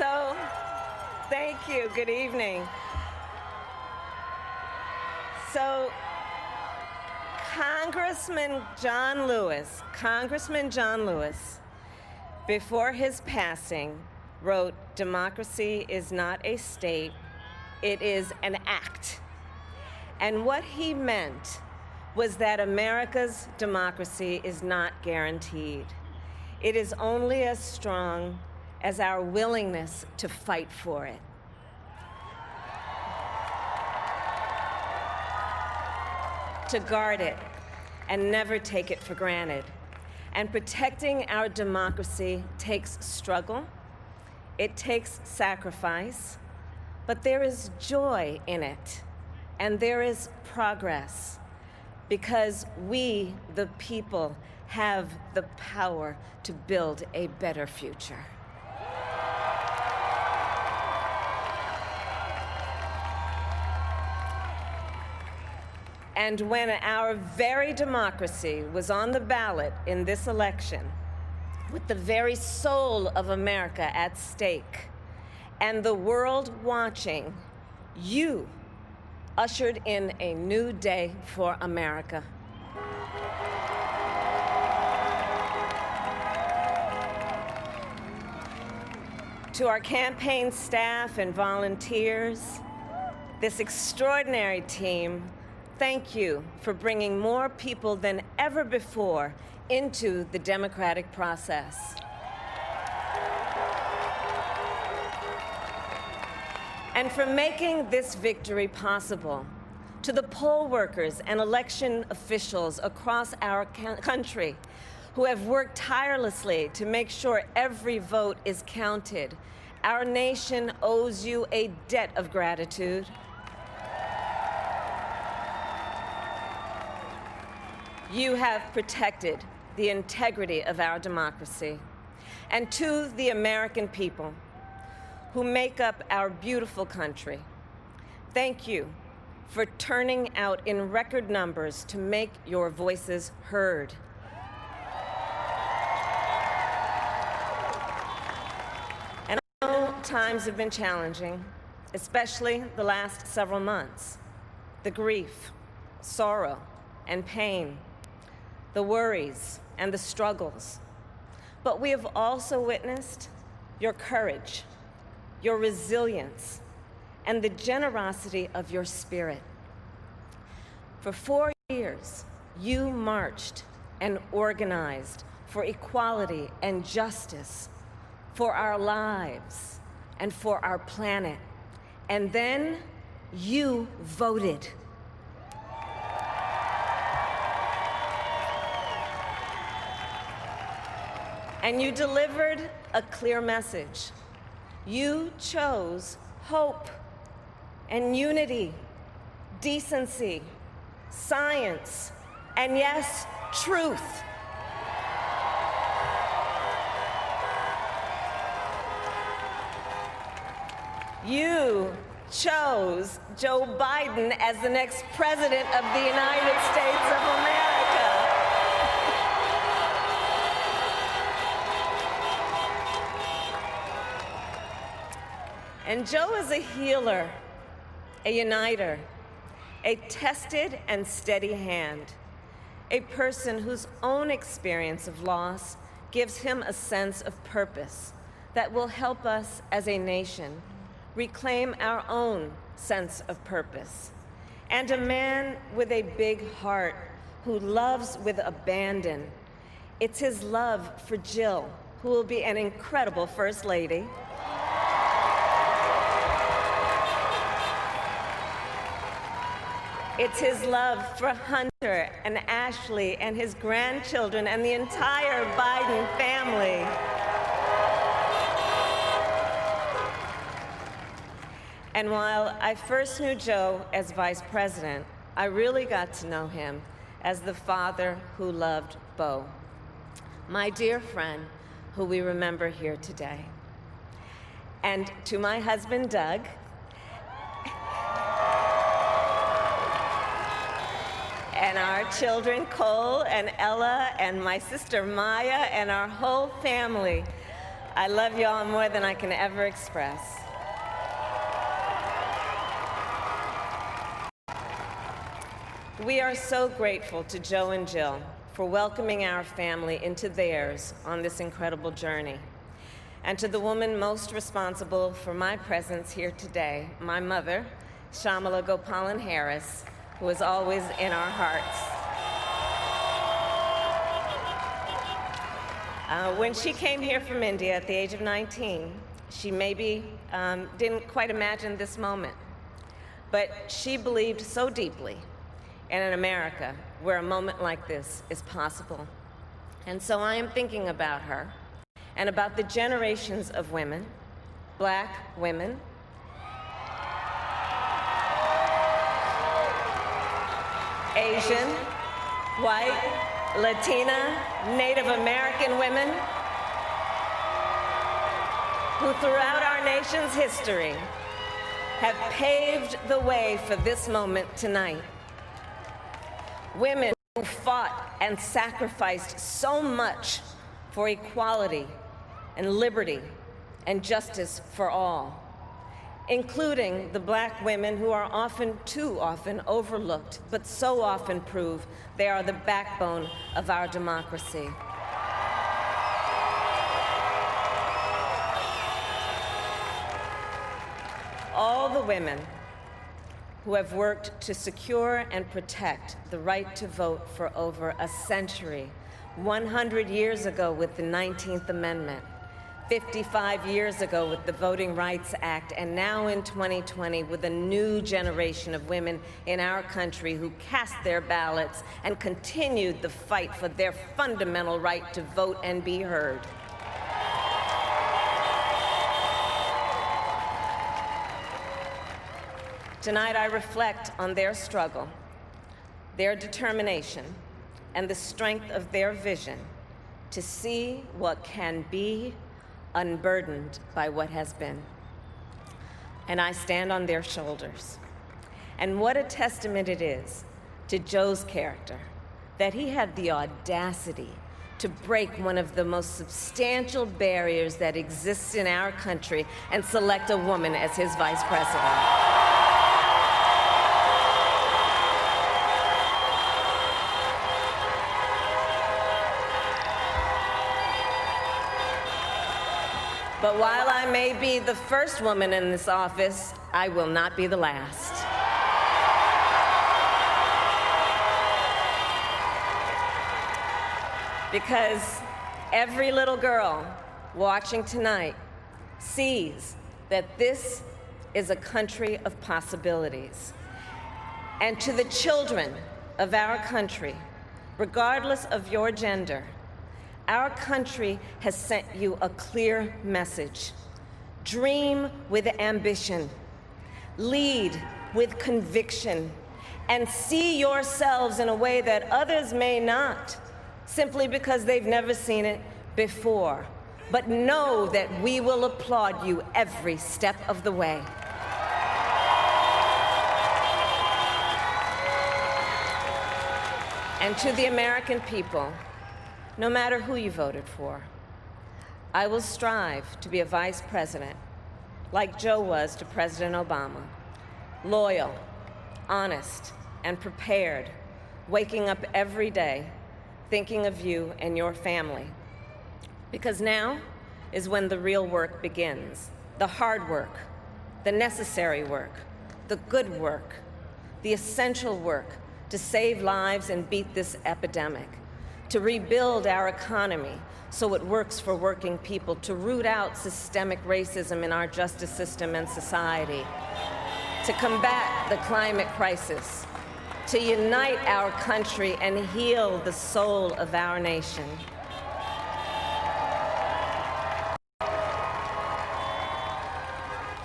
So, thank you. Good evening. So, Congressman John Lewis, before his passing, wrote, "Democracy is not a state, it is an act." And what he meant was that America's democracy is not guaranteed. It is only as strong as our willingness to fight for it. To guard it and never take it for granted. And protecting our democracy takes struggle, it takes sacrifice, but there is joy in it, and there is progress, because we, the people, have the power to build a better future. And when our very democracy was on the ballot in this election, with the very soul of America at stake, and the world watching, you ushered in a new day for America. To our campaign staff and volunteers, this extraordinary team, thank you for bringing more people than ever before into the democratic process. And for making this victory possible. To the poll workers and election officials across our country who have worked tirelessly to make sure every vote is counted, our nation owes you a debt of gratitude. You have protected the integrity of our democracy. And to the American people who make up our beautiful country, thank you for turning out in record numbers to make your voices heard. And I know times have been challenging, especially the last several months. The grief, sorrow, and pain, the worries and the struggles. But we have also witnessed your courage, your resilience, and the generosity of your spirit. For 4 years, you marched and organized for equality and justice, for our lives and for our planet. And then you voted. And you delivered a clear message. You chose hope and unity, decency, science, and yes, truth. You chose Joe Biden as the next president of the United States of America. And Joe is a healer, a uniter, a tested and steady hand, a person whose own experience of loss gives him a sense of purpose that will help us as a nation reclaim our own sense of purpose. And a man with a big heart who loves with abandon. It's his love for Jill, who will be an incredible First Lady. It's his love for Hunter and Ashley and his grandchildren and the entire Biden family. And while I first knew Joe as vice president, I really got to know him as the father who loved Bo, my dear friend who we remember here today. And to my husband, Doug, and our children, Cole and Ella, and my sister Maya, and our whole family, I love you all more than I can ever express. We are so grateful to Joe and Jill for welcoming our family into theirs on this incredible journey. And to the woman most responsible for my presence here today, my mother, Kamala Harris, who is always in our hearts. When she came here from India at the age of 19, she maybe didn't quite imagine this moment, but she believed so deeply in an America where a moment like this is possible. And so I am thinking about her and about the generations of women, Black women, Asian, white, Latina, Native American women, who throughout our nation's history have paved the way for this moment tonight. Women who fought and sacrificed so much for equality and liberty and justice for all, including the Black women who are often, too often, overlooked, but so often prove they are the backbone of our democracy. All the women who have worked to secure and protect the right to vote for over a century, 100 years ago with the 19th Amendment, 55 years ago with the Voting Rights Act, and now in 2020 with a new generation of women in our country who cast their ballots and continued the fight for their fundamental right to vote and be heard. Tonight, I reflect on their struggle, their determination, and the strength of their vision to see what can be unburdened by what has been. And I stand on their shoulders. And what a testament it is to Joe's character that he had the audacity to break one of the most substantial barriers that exists in our country and select a woman as his vice president. But while I may be the first woman in this office, I will not be the last. Because every little girl watching tonight sees that this is a country of possibilities. And to the children of our country, regardless of your gender, our country has sent you a clear message. Dream with ambition, lead with conviction, and see yourselves in a way that others may not, simply because they've never seen it before. But know that we will applaud you every step of the way. And to the American people, no matter who you voted for, I will strive to be a vice president, like Joe was to President Obama, loyal, honest, and prepared, waking up every day thinking of you and your family. Because now is when the real work begins, the hard work, the necessary work, the good work, the essential work to save lives and beat this epidemic, to rebuild our economy so it works for working people, to root out systemic racism in our justice system and society, to combat the climate crisis, to unite our country and heal the soul of our nation.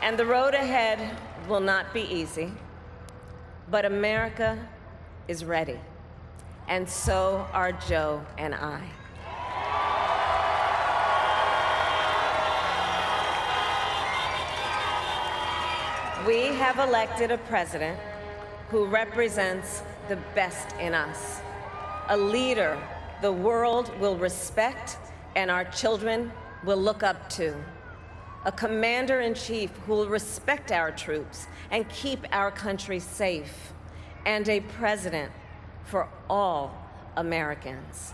And the road ahead will not be easy, but America is ready. And so are Joe and I. We have elected a president who represents the best in us, a leader the world will respect and our children will look up to, a commander-in-chief who will respect our troops and keep our country safe, and a president for all Americans.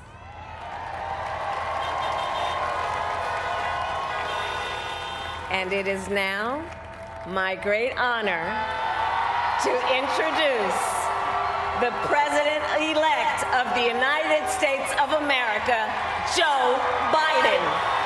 And it is now my great honor to introduce the President-elect of the United States of America, Joe Biden.